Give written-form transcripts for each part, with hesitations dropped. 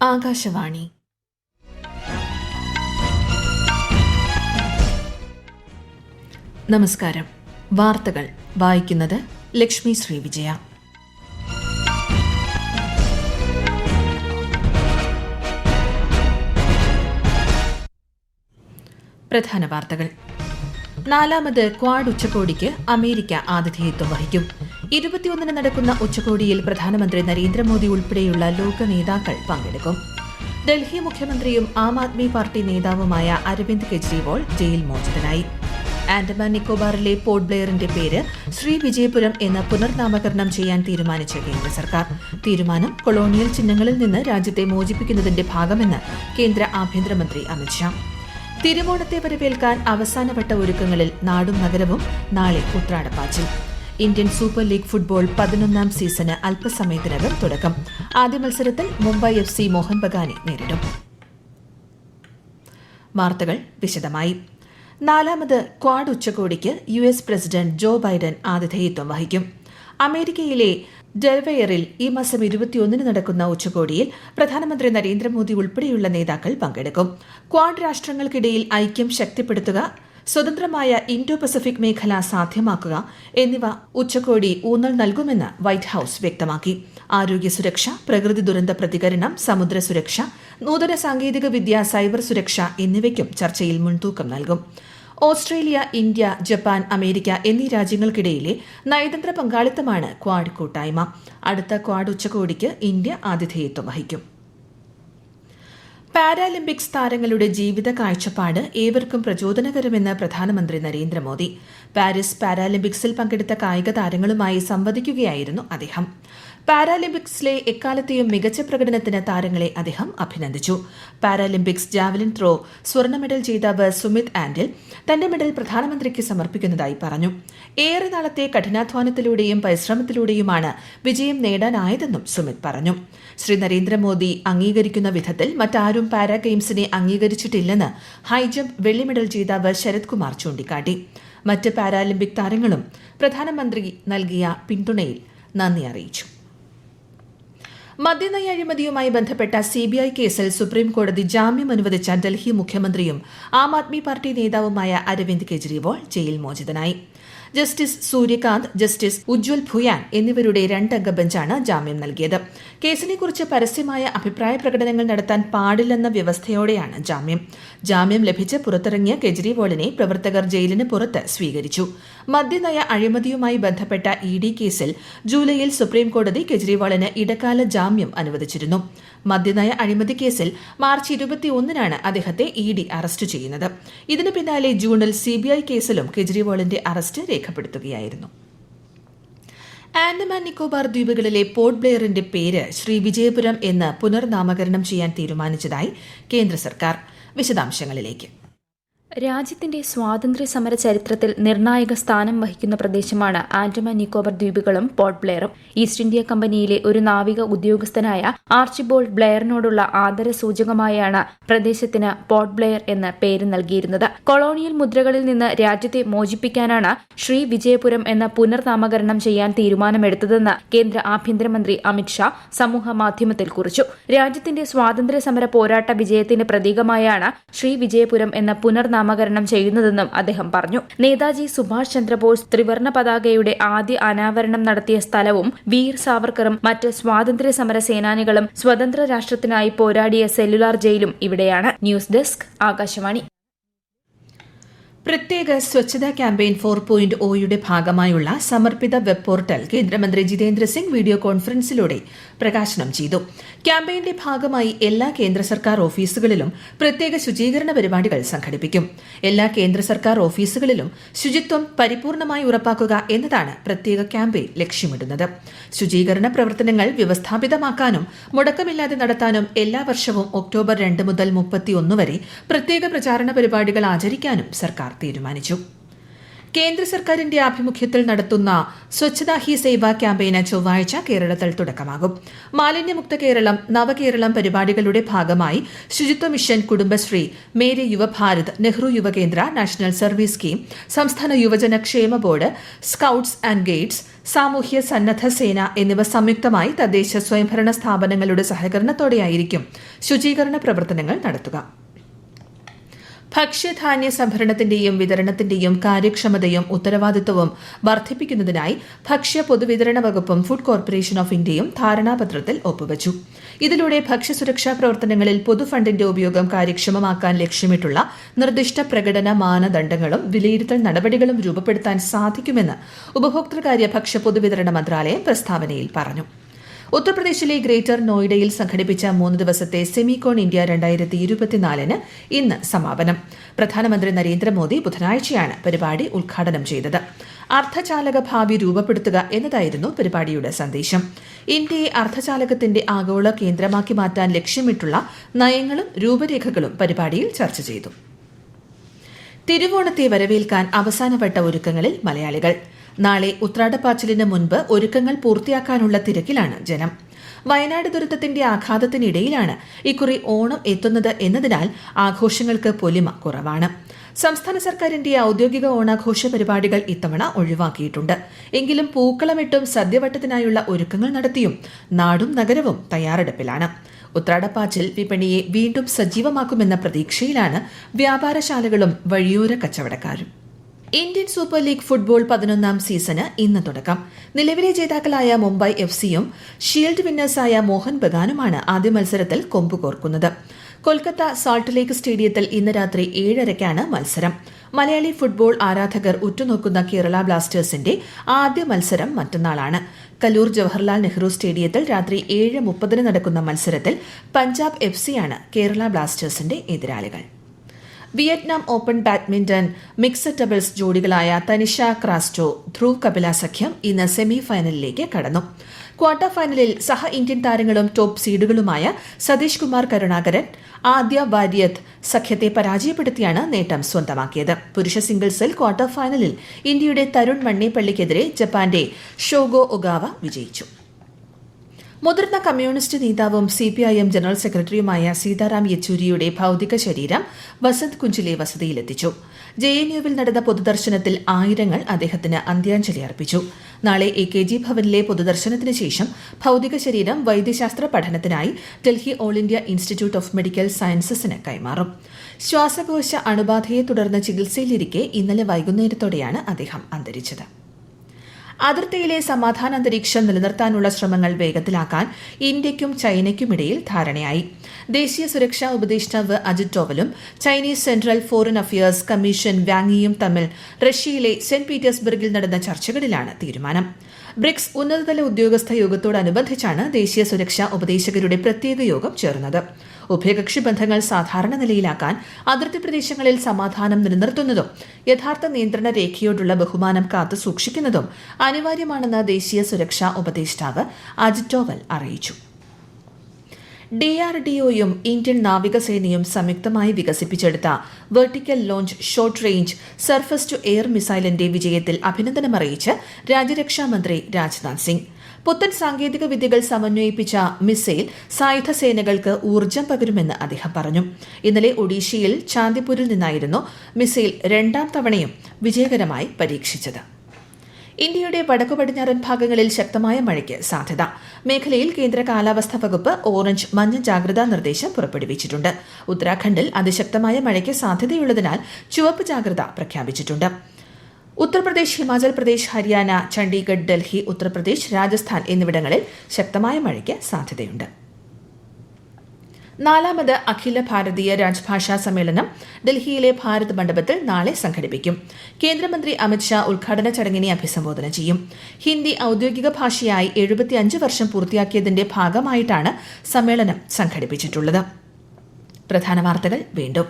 ആകാശവാണി. നമസ്കാരം. വാർത്തകൾ വായിക്കുന്നത് ലക്ഷ്മി ശ്രീ വിജയ. പ്രധാന വാർത്തകൾ. നാലാമത് ക്വാഡ് ഉച്ചകോടിക്ക് അമേരിക്ക ആതിഥേയത്വം വഹിക്കും. 21 നടക്കുന്ന ഉച്ചകോടിയിൽ പ്രധാനമന്ത്രി നരേന്ദ്രമോദി ഉൾപ്പെടെയുള്ള ലോക നേതാക്കൾ പങ്കെടുക്കും. ഡൽഹി മുഖ്യമന്ത്രിയും ആം ആദ്മി പാർട്ടി നേതാവുമായ അരവിന്ദ് കെജ്രിവാൾ ജയിൽ മോചിതനായി. ആൻഡമാൻ നിക്കോബാറിലെ പോർട്ട് ബ്ലെയറിന്റെ പേര് ശ്രീ വിജയപുരം എന്ന് പുനർനാമകരണം ചെയ്യാൻ തീരുമാനിച്ച കേന്ദ്ര സർക്കാർ. തീരുമാനം കൊളോണിയൽ ചിഹ്നങ്ങളിൽ നിന്ന് രാജ്യത്തെ മോചിപ്പിക്കുന്നതിന്റെ ഭാഗമെന്ന് കേന്ദ്ര ആഭ്യന്തരമന്ത്രി അമിത്ഷാ. തിരുവോണത്തെ വരവേൽക്കാൻ അവസാനവട്ട ഒരുക്കങ്ങളിൽ നാടും നഗരവും. നാളെ ഉത്രാടപ്പാച്ചിൽ. ഇന്ത്യൻ സൂപ്പർ ലീഗ് ഫുട്ബോൾ 11ാം സീസണ് അല്പസമയത്തിനകം തുടക്കം. ആദ്യ മത്സരത്തിൽ മുംബൈ FC മോഹൻ ബഗാനെ നേരിടും. വാർത്തകൾ വിശദമായി. നാലാമത് ക്വാഡ് ഉച്ചകോടിക്ക് US പ്രസിഡന്റ് ജോ ബൈഡൻ ആതിഥേയത്വം വഹിക്കും. അമേരിക്കയിലെ ഡെൽവെയറിൽ ഈ മാസം 21 നടക്കുന്ന ഉച്ചകോടിയിൽ പ്രധാനമന്ത്രി നരേന്ദ്രമോദി ഉൾപ്പെടെയുള്ള നേതാക്കൾ പങ്കെടുക്കും. ക്വാഡ് രാഷ്ട്രങ്ങൾക്കിടയിൽ ഐക്യം ശക്തിപ്പെടുത്തുക, സ്വതന്ത്രമായ ഇൻഡോ പസഫിക് മേഖല സാധ്യമാക്കുക എന്നിവ ഉച്ചകോടി ഊന്നൽ നൽകുമെന്ന് വൈറ്റ് ഹൌസ് വ്യക്തമാക്കി. ആരോഗ്യ സുരക്ഷ, പ്രകൃതി ദുരന്ത പ്രതികരണം, സമുദ്ര സുരക്ഷ, നൂതന സാങ്കേതിക വിദ്യ, സൈബർ സുരക്ഷ എന്നിവയ്ക്കും ചർച്ചയിൽ മുൻതൂക്കം നൽകും. ഓസ്ട്രേലിയ, ഇന്ത്യ, ജപ്പാൻ, അമേരിക്ക എന്നീ രാജ്യങ്ങൾക്കിടയിലെ നയതന്ത്ര പങ്കാളിത്തമാണ് ക്വാഡ് കൂട്ടായ്മ. അടുത്ത ക്വാഡ് ഉച്ചകോടിക്ക് ഇന്ത്യ ആതിഥേയത്വം വഹിക്കും. പാരാലിമ്പിക്സ് താരങ്ങളുടെ ജീവിത കാഴ്ചപ്പാട് ഏവർക്കും പ്രചോദനകരമെന്ന് പ്രധാനമന്ത്രി നരേന്ദ്രമോദി. പാരീസ് പാരാലിമ്പിക്സിൽ പങ്കെടുത്ത കായിക താരങ്ങളുമായി സംവദിക്കുകയായിരുന്നു അദ്ദേഹം. പാരാലിമ്പിക്സിലെ എക്കാലത്തെയും മികച്ച പ്രകടനത്തിന് താരങ്ങളെ അദ്ദേഹം അഭിനന്ദിച്ചു. പാരാലിമ്പിക്സ് ജാവലിൻ ത്രോ സ്വർണ്ണ മെഡൽ ജേതാവ് സുമിത് ആൻഡിൽ തന്റെ മെഡൽ പ്രധാനമന്ത്രിക്ക് സമർപ്പിക്കുന്നതായി പറഞ്ഞു. ഏറെ നാളത്തെ കഠിനാധ്വാനത്തിലൂടെയും പരിശ്രമത്തിലൂടെയുമാണ് വിജയം നേടാനായതെന്നും സുമിത് പറഞ്ഞു. ശ്രീ നരേന്ദ്രമോദി അംഗീകരിക്കുന്ന വിധത്തിൽ മറ്റാരും പാരാ ഗെയിംസിനെ അംഗീകരിച്ചിട്ടില്ലെന്ന് ഹൈജംപ് വെള്ളി മെഡൽ ജേതാവ് ശരത് കുമാർ ചൂണ്ടിക്കാട്ടി. മറ്റ് പാരാലിമ്പിക് താരങ്ങളും പ്രധാനമന്ത്രി നൽകിയ പിന്തുണയിൽ നന്ദി അറിയിച്ചു. മദ്യനയ അഴിമതിയുമായി ബന്ധപ്പെട്ട CBI കേസിൽ സുപ്രീംകോടതി ജാമ്യം അനുവദിച്ച ഡൽഹി മുഖ്യമന്ത്രിയും ആം ആദ്മി പാർട്ടി നേതാവുമായ അരവിന്ദ് കെജ്രിവാൾ ജയിൽ മോചിതനായി. ജസ്റ്റിസ് സൂര്യകാന്ത്, ജസ്റ്റിസ് ഉജ്വൽ ഭുയാൻ എന്നിവരുടെ 2-അംഗ ബെഞ്ചാണ് ജാമ്യം നൽകിയത്. കേസിനെക്കുറിച്ച് പരസ്യമായ അഭിപ്രായ പ്രകടനങ്ങൾ നടത്താൻ പാടില്ലെന്ന വ്യവസ്ഥയോടെയാണ് ജാമ്യം. ജാമ്യം ലഭിച്ച് പുറത്തിറങ്ങിയ കെജ്രിവാളിനെ പ്രവർത്തകർ ജയിലിന് പുറത്ത് സ്വീകരിച്ചു. മദ്യനയ അഴിമതിയുമായി ബന്ധപ്പെട്ട ED കേസിൽ ജൂലൈയിൽ സുപ്രീംകോടതി കെജ്രിവാളിന് ഇടക്കാല ജാമ്യം അനുവദിച്ചിരുന്നു. മദ്യനയ അഴിമതി കേസിൽ മാർച്ച് 21-നാണ് അദ്ദേഹത്തെ ED അറസ്റ്റ് ചെയ്യുന്നത്. ഇതിനു പിന്നാലെ ജൂണിൽ CBI കേസിലും കെജ്രിവാളിന്റെ അറസ്റ്റ് രേഖപ്പെടുത്തുകയായിരുന്നു. ആൻഡമാൻ നിക്കോബാർ ദ്വീപുകളിലെ പോർട്ട് ബ്ലെയറിന്റെ പേര് ശ്രീ വിജയപുരം എന്ന് പുനർനാമകരണം ചെയ്യാൻ തീരുമാനിച്ചതായി കേന്ദ്ര സർക്കാർ. വിശദാംശങ്ങളിലേക്ക്. രാജ്യത്തിന്റെ സ്വാതന്ത്ര്യ സമര ചരിത്രത്തിൽ നിർണായക സ്ഥാനം വഹിക്കുന്ന പ്രദേശമാണ് ആൻഡമാൻ നിക്കോബർ ദ്വീപുകളും പോർട്ട് ബ്ലെയറും. ഈസ്റ്റ് ഇന്ത്യ കമ്പനിയിലെ ഒരു നാവിക ഉദ്യോഗസ്ഥനായ ആർച്ചിബോൾഡ് ബ്ലെയറിനോടുള്ള ആദരസൂചകമായാണ് പ്രദേശത്തിന് പോർട്ട് ബ്ലെയർ എന്ന് പേര് നൽകിയിരുന്നത്. കൊളോണിയൽ മുദ്രകളിൽ നിന്ന് രാജ്യത്തെ മോചിപ്പിക്കാനാണ് ശ്രീ വിജയപുരം എന്ന പുനർനാമകരണം ചെയ്യാൻ തീരുമാനമെടുത്തതെന്ന് കേന്ദ്ര ആഭ്യന്തരമന്ത്രി അമിത്ഷാ സമൂഹ മാധ്യമത്തിൽ കുറിച്ചു. രാജ്യത്തിന്റെ സ്വാതന്ത്ര്യ സമര പോരാട്ട വിജയത്തിന്റെ പ്രതീകമായാണ് ശ്രീ വിജയപുരം എന്ന പുനർനാമകരണം ചെയ്യുന്നതെന്നും അദ്ദേഹം പറഞ്ഞു. നേതാജി സുഭാഷ് ചന്ദ്രബോസ് ത്രിവർണ്ണ പതാകയുടെ ആദ്യ അനാവരണം നടത്തിയ സ്ഥലവും വീർ സാവർക്കറും മറ്റ് സ്വാതന്ത്ര്യ സമര സേനാനികളും സ്വതന്ത്ര രാഷ്ട്രത്തിനായി പോരാടിയ സെല്ലുലാർ ജയിലും ഇവിടെയാണ്. News desk, Akashvani. പ്രത്യേക സ്വച്ഛതാ ക്യാമ്പയിൻ 4.0യുടെ ഭാഗമായുള്ള സമർപ്പിത വെബ് പോർട്ടൽ കേന്ദ്രമന്ത്രി ജിതേന്ദ്ര സിംഗ് വീഡിയോ കോൺഫറൻസിലൂടെ പ്രകാശനം ചെയ്തു. ക്യാമ്പയിന്റെ ഭാഗമായി എല്ലാ കേന്ദ്ര സർക്കാർ ഓഫീസുകളിലും പ്രത്യേക ശുചീകരണ പരിപാടികൾ സംഘടിപ്പിക്കും. എല്ലാ കേന്ദ്ര സർക്കാർ ഓഫീസുകളിലും ശുചിത്വം പരിപൂർണമായി ഉറപ്പാക്കുക എന്നതാണ് പ്രത്യേക ക്യാമ്പയിൻ ലക്ഷ്യമിടുന്നത്. ശുചീകരണ പ്രവർത്തനങ്ങൾ വ്യവസ്ഥാപിതമാക്കാനും മുടക്കമില്ലാതെ നടത്താനും എല്ലാ വർഷവും ഒക്ടോബർ 2 മുതൽ 31 വരെ പ്രത്യേക പ്രചാരണ പരിപാടികൾ ആചരിക്കാനും സർക്കാർ തീരുമാനിച്ചു. കേന്ദ്ര സർക്കാരിന്റെ ആഭിമുഖ്യത്തിൽ നടത്തുന്ന സ്വച്ഛതാ ഹി സേവ ക്യാമ്പയിന് ചൊവ്വാഴ്ച കേരളത്തിൽ തുടക്കമാകും. മാലിന്യമുക്ത കേരളം നവകേരളം പരിപാടികളുടെ ഭാഗമായി ശുചിത്വ മിഷൻ, കുടുംബശ്രീ, മേരെ യുവഭാരത്, നെഹ്റു യുവകേന്ദ്ര, നാഷണൽ സർവീസ് സ്കീം, സംസ്ഥാന യുവജന ക്ഷേമ ബോർഡ്, സ്കൌട്ട്സ് ആൻഡ് ഗൈഡ്സ്, സാമൂഹ്യ സന്നദ്ധ സേന എന്നിവ സംയുക്തമായി തദ്ദേശ സ്വയംഭരണ സ്ഥാപനങ്ങളുടെ സഹകരണത്തോടെയായിരിക്കും ശുചീകരണ പ്രവർത്തനങ്ങൾ നടത്തുക. ഭക്ഷ്യധാന്യ സംഭരണത്തിന്റെയും വിതരണത്തിന്റെയും കാര്യക്ഷമതയും ഉത്തരവാദിത്വവും വർദ്ധിപ്പിക്കുന്നതിനായി ഭക്ഷ്യ പൊതുവിതരണ വകുപ്പും ഫുഡ് കോർപ്പറേഷൻ ഓഫ് ഇന്ത്യയും ധാരണാപത്രത്തിൽ ഒപ്പുവച്ചു. ഇതിലൂടെ ഭക്ഷ്യസുരക്ഷാ പ്രവർത്തനങ്ങളിൽ പൊതുഫണ്ടിന്റെ ഉപയോഗം കാര്യക്ഷമമാക്കാൻ ലക്ഷ്യമിട്ടുള്ള നിർദ്ദിഷ്ട പ്രകടന മാനദണ്ഡങ്ങളും വിലയിരുത്തൽ നടപടികളും രൂപപ്പെടുത്താൻ സാധിക്കുമെന്ന് ഉപഭോക്തൃകാര്യ ഭക്ഷ്യ പൊതുവിതരണ മന്ത്രാലയം പ്രസ്താവനയിൽ പറഞ്ഞു. ഉത്തർപ്രദേശിലെ ഗ്രേറ്റർ നോയിഡയിൽ സംഘടിപ്പിച്ച 3 ദിവസത്തെ സെമികോൺ ഇന്ത്യ 2024 ഇന്ന് സമാപനം. പ്രധാനമന്ത്രി നരേന്ദ്രമോദി ബുധനാഴ്ചയാണ് പരിപാടി ഉദ്ഘാടനം ചെയ്തത്. അർദ്ധചാലക ഭാവി രൂപപ്പെടുത്തുക എന്നതായിരുന്നു പരിപാടിയുടെ സന്ദേശം. ഇന്ത്യയെ അർദ്ധചാലകത്തിന്റെ ആഗോള കേന്ദ്രമാക്കി മാറ്റാൻ ലക്ഷ്യമിട്ടുള്ള നയങ്ങളും രൂപരേഖകളും പരിപാടിയിൽ ചർച്ച ചെയ്തു. തിരുവോണത്തെ വരവേൽക്കാൻ അവസാനവട്ട ഒരുക്കങ്ങളിൽ മലയാളികൾ. നാളെ ഉത്രാടപ്പാച്ചിലിന് മുൻപ് ഒരുക്കങ്ങൾ പൂർത്തിയാക്കാനുള്ള തിരക്കിലാണ് ജനം. വയനാട് ദുരന്തത്തിന്റെ ആഘാതത്തിനിടയിലാണ് ഇക്കുറി ഓണം എത്തുന്നത് എന്നതിനാൽ ആഘോഷങ്ങൾക്ക് പൊലിമ കുറവാണ്. സംസ്ഥാന സർക്കാരിന്റെ ഔദ്യോഗിക ഓണാഘോഷ പരിപാടികൾ ഇത്തവണ ഒഴിവാക്കിയിട്ടുണ്ട്. എങ്കിലും പൂക്കളമിട്ടും സദ്യവട്ടത്തിനായുള്ള ഒരുക്കങ്ങൾ നടത്തിയും നാടും നഗരവും തയ്യാറെടുപ്പിലാണ്. ഉത്രാടപ്പാച്ചിൽ വിപണിയെ വീണ്ടും സജീവമാക്കുമെന്ന പ്രതീക്ഷയിലാണ് വ്യാപാരശാലകളും വഴിയോര കച്ചവടക്കാരും. ഇന്ത്യൻ സൂപ്പർ ലീഗ് ഫുട്ബോൾ 11ാം സീസണ് ഇന്ന് തുടക്കം. നിലവിലെ ജേതാക്കളായ മുംബൈ FC-യും ഷീൽഡ് വിന്നേഴ്സായ മോഹൻ ബഗാനുമാണ് ആദ്യ മത്സരത്തിൽ കൊമ്പുകോർക്കുന്നത്. കൊൽക്കത്ത സാൾട്ട് ലേക്ക് സ്റ്റേഡിയത്തിൽ ഇന്ന് രാത്രി 7:30-ക്കാണ് മത്സരം. മലയാളി ഫുട്ബോൾ ആരാധകർ ഉറ്റുനോക്കുന്ന കേരള ബ്ലാസ്റ്റേഴ്സിന്റെ ആദ്യ മത്സരം മറ്റന്നാളാണ്. കലൂർ ജവഹർലാൽ നെഹ്റു സ്റ്റേഡിയത്തിൽ രാത്രി 7:30 നടക്കുന്ന മത്സരത്തിൽ പഞ്ചാബ് FC-യാണ് കേരള ബ്ലാസ്റ്റേഴ്സിന്റെ എതിരാളികൾ. Vietnam open badminton mixed doubles ജോഡികളായ തനിഷ ക്രാസ്റ്റോ, ധ്രുവ് കപില സഖ്യം ഇന്ന് സെമി ഫൈനലിലേക്ക് കടന്നു. ക്വാർട്ടർ ഫൈനലിൽ സഹ ഇന്ത്യൻ താരങ്ങളും ടോപ്പ് സീഡുകളുമായ സതീഷ് കുമാർ കരുണാകരൻ, ആദ്യ വാര്യത്ത് സഖ്യത്തെ പരാജയപ്പെടുത്തിയാണ് നേട്ടം സ്വന്തമാക്കിയത്. പുരുഷ സിംഗിൾസിൽ ക്വാർട്ടർ ഫൈനലിൽ ഇന്ത്യയുടെ തരുൺ മണ്ണേപ്പള്ളിക്കെതിരെ ജപ്പാന്റെ ഷോഗോ ഒഗാവ വിജയിച്ചു. മുതിർന്ന കമ്മ്യൂണിസ്റ്റ് നേതാവും CPIM ജനറൽ സെക്രട്ടറിയുമായ സീതാറാം യെച്ചൂരിയുടെ ഭൌതിക ശരീരം വസന്ത് കുഞ്ചിലെ വസതിയിലെത്തിച്ചു. JNU-വിൽ നടന്ന പൊതുദർശനത്തിൽ ആയിരങ്ങൾ അദ്ദേഹത്തിന് അന്ത്യാഞ്ജലി അർപ്പിച്ചു. നാളെ AKG ഭവനിലെ പൊതുദർശനത്തിന് ശേഷം ഭൌതിക ശരീരം വൈദ്യശാസ്ത്ര പഠനത്തിനായി Delhi all India institute of medical സയൻസസിന് കൈമാറും. ശ്വാസകോശ അണുബാധയെ തുടർന്ന് ചികിത്സയിലിരിക്കെ ഇന്നലെ വൈകുന്നേരത്തോടെയാണ് അദ്ദേഹം അന്തരിച്ചത്. അതിർത്തിയിലെ സമാധാനാന്തരീക്ഷം നിലനിർത്താനുള്ള ശ്രമങ്ങൾ വേഗത്തിലാക്കാൻ ഇന്ത്യയ്ക്കും ചൈനയ്ക്കുമിടയിൽ ധാരണയായി. ദേശീയ സുരക്ഷാ ഉപദേഷ്ടാവ് അജിത് ഡോവലും Chinese central foreign affairs commission വാങ്ങിയും തമ്മിൽ റഷ്യയിലെ സെന്റ് പീറ്റേഴ്സ്ബർഗിൽ നടന്ന ചർച്ചകളിലാണ് തീരുമാനം. ബ്രിക്സ് ഉന്നതതല ഉദ്യോഗസ്ഥ യോഗത്തോടനുബന്ധിച്ചാണ് ദേശീയ സുരക്ഷാ ഉപദേശകരുടെ പ്രത്യേക യോഗം ചേർന്നത്. ഉഭയകക്ഷി ബന്ധങ്ങൾ സാധാരണ നിലയിലാക്കാൻ അതിർത്തി പ്രദേശങ്ങളിൽ സമാധാനം നിലനിർത്തുന്നതും യഥാർത്ഥ നിയന്ത്രണ രേഖയോടുള്ള ബഹുമാനം കാത്തു സൂക്ഷിക്കുന്നതും അനിവാര്യമാണെന്ന് ദേശീയ സുരക്ഷാ ഉപദേഷ്ടാവ് അജിത് ഡോവൽ അറിയിച്ചു. DRDOയും ഇന്ത്യൻ നാവികസേനയും സംയുക്തമായി വികസിപ്പിച്ചെടുത്ത vertical launch short range surface to air മിസൈലിന്റെ വിജയത്തിൽ അഭിനന്ദനമറിയിച്ച് രാജ്യരക്ഷാമന്ത്രി രാജ്നാഥ് സിംഗ്. പുത്തൻ സാങ്കേതിക വിദ്യകൾ സമന്വയിപ്പിച്ച മിസൈൽ സായുധ സേനകൾക്ക് ഊർജ്ജം പകരുമെന്ന് അദ്ദേഹം പറഞ്ഞു. ഇന്നലെ ഒഡീഷയിൽ ചാന്ദിപൂരിൽ നിന്നായിരുന്നു മിസൈൽ 2ാം തവണയും വിജയകരമായി പരീക്ഷിച്ചത്. ഇന്ത്യയുടെ വടക്കു പടിഞ്ഞാറൻ ഭാഗങ്ങളിൽ ശക്തമായ മഴയ്ക്ക് സാധ്യത. മേഖലയിൽ കേന്ദ്ര കാലാവസ്ഥാ വകുപ്പ് ഓറഞ്ച് മഞ്ഞ ജാഗ്രതാ നിർദ്ദേശം പുറപ്പെടുവിച്ചിട്ടുണ്ട്. ഉത്തരാഖണ്ഡിൽ അതിശക്തമായ മഴയ്ക്ക് സാധ്യതയുള്ളതിനാൽ ചുവപ്പ് ജാഗ്രത പ്രഖ്യാപിച്ചിട്ടുണ്ട്. ഉത്തർപ്രദേശ്, ഹിമാചൽ പ്രദേശ്, ഹരിയാന, ചണ്ഡീഗഡ്, ഡൽഹി, ഉത്തർപ്രദേശ്, രാജസ്ഥാൻ എന്നിവിടങ്ങളിൽ ശക്തമായ മഴയ്ക്ക് സാധ്യതയുണ്ട്. 4ാമത് അഖില ഭാരതീയ രാജ്ഭാഷാ സമ്മേളനം ഡൽഹിയിലെ ഭാരത് മണ്ഡപത്തിൽ നാളെ സംഘടിപ്പിക്കും. കേന്ദ്രമന്ത്രി അമിത്ഷാ ഉദ്ഘാടന ചടങ്ങിനെ അഭിസംബോധന ചെയ്യും. ഹിന്ദി ഔദ്യോഗിക ഭാഷയായി 75 വർഷം പൂർത്തിയാക്കിയതിന്റെ ഭാഗമായിട്ടാണ് സമ്മേളനം സംഘടിപ്പിച്ചിട്ടുള്ളത്. പ്രധാന വാർത്തകൾ വീണ്ടും.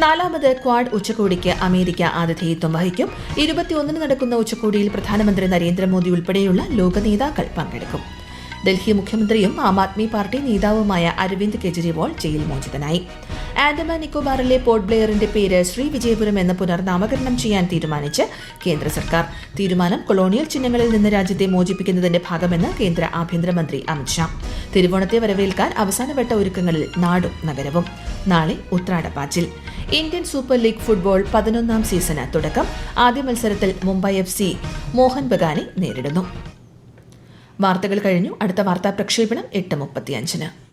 4ാമത് ക്വാഡ് ഉച്ചകോടിക്ക് അമേരിക്ക ആതിഥേയത്വം വഹിക്കും. 21 നടക്കുന്ന ഉച്ചകോടിയിൽ പ്രധാനമന്ത്രി നരേന്ദ്രമോദി ഉൾപ്പെടെയുള്ള ലോക നേതാക്കൾ പങ്കെടുക്കും. ഡൽഹി മുഖ്യമന്ത്രിയും ആം ആദ്മി പാർട്ടി നേതാവുമായ അരവിന്ദ് കെജ്രിവാൾ ജയിൽ മോചിതനായി. ആൻഡമാൻ നിക്കോബാറിലെ പോർട്ട് ബ്ലെയറിന്റെ പേര് ശ്രീ വിജയപുരം എന്ന് പുനർനാമകരണം ചെയ്യാൻ തീരുമാനിച്ച് കേന്ദ്ര സർക്കാർ. തീരുമാനം കൊളോണിയൽ ചിഹ്നങ്ങളിൽ നിന്ന് രാജ്യത്തെ മോചിപ്പിക്കുന്നതിന്റെ ഭാഗമെന്ന് കേന്ദ്ര ആഭ്യന്തരമന്ത്രി അമിത്ഷാ. തിരുവോണത്തെ വരവേൽക്കാൻ അവസാനവട്ട ഒരുക്കങ്ങളിൽ നാടും നഗരവും. നാളെ ഉത്രാടപ്പാച്ചിൽ. ഇന്ത്യൻ സൂപ്പർ ലീഗ് ഫുട്ബോൾ 11ാം സീസണ് തുടക്കം. ആദ്യ മത്സരത്തിൽ മുംബൈ FC മോഹൻ ബഗാനെ നേരിടുന്നു. വാർത്തകൾ കഴിഞ്ഞു. അടുത്ത വാർത്താ പ്രക്ഷേപണം 8:35.